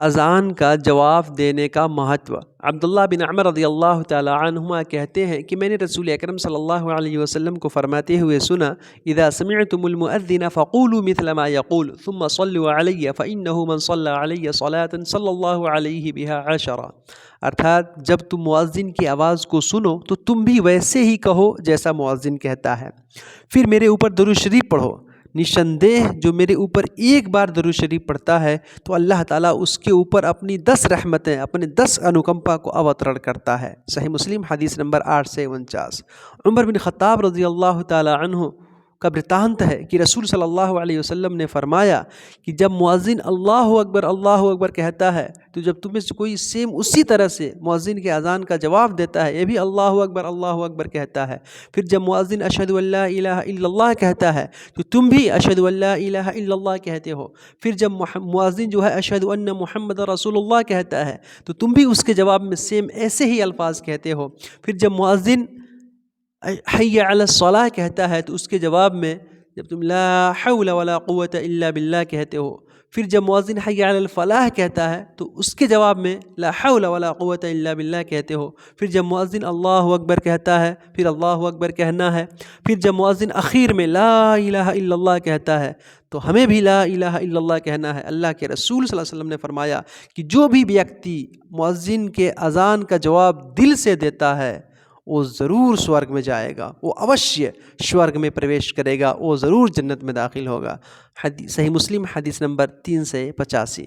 اذان کا جواب دینے کا مہتو۔ عبداللہ بن عمر رضی اللہ تعالی عنہما کہتے ہیں کہ میں نے رسول اکرم صلی اللہ علیہ وسلم کو فرماتے ہوئے سنا، اذا سمعتم المؤذن فقولوا مثل ما يقول ثم صلوا علی فإنه من صلى علی صلاة صلی اللہ علیہ بها عشرا۔ ارتھات جب تم مؤذن کی آواز کو سنو تو تم بھی ویسے ہی کہو جیسا مؤذن کہتا ہے، پھر میرے اوپر درود شریف پڑھو، نشاندہ جو میرے اوپر ایک بار درود شریف پڑھتا ہے تو اللہ تعالیٰ اس کے اوپر اپنی 10 رحمتیں، اپنے 10 انوکمپا کو اوترن کرتا ہے۔ صحیح مسلم حدیث نمبر 8 سے 49۔ عمر بن خطاب رضی اللہ تعالی عنہ کا برتانت ہے کہ رسول صلی اللہ علیہ وسلم نے فرمایا کہ جب مؤذن اللہ اکبر کہتا ہے تو جب تمہیں سے کوئی سیم اسی طرح سے مؤذن کے اذان کا جواب دیتا ہے، یہ بھی اللہ اکبر کہتا ہے، پھر جب مؤذن اشہد ان لا الہ الا اللہ کہتا ہے تو تم بھی اشہد ان لا الہ الا اللہ کہتے ہو، پھر جب مؤذن جو ہے اشہد ان محمد رسول اللہ کہتا ہے تو تم بھی اس کے جواب میں سیم ایسے ہی الفاظ کہتے ہو، پھر جب مؤذن حی علی الصلاۃ کہتا ہے تو اس کے جواب میں جب تم لا حول ولا قوت الا باللہ کہتے ہو، پھر جب مؤذن حی علی الفلاح کہتا ہے تو اس کے جواب میں لا حول ولا قوت الا باللہ کہتے ہو، پھر جب مؤذن اللہ اکبر کہتا ہے پھر اللہ اکبر کہنا ہے، پھر جب مؤذن اخیر میں لا الہ الا اللہ کہتا ہے تو ہمیں بھی لا الہ الا اللہ کہنا ہے۔ اللہ کے رسول صلی اللہ علیہ وسلم نے فرمایا کہ جو بھی ویکتی مؤذن کے اذان کا جواب دل سے دیتا ہے وہ ضرور سورگ میں جائے گا، وہ اوشیہ سورگ میں پرویش کرے گا، وہ ضرور جنت میں داخل ہوگا۔ صحیح مسلم حدیث نمبر 3 سے 85۔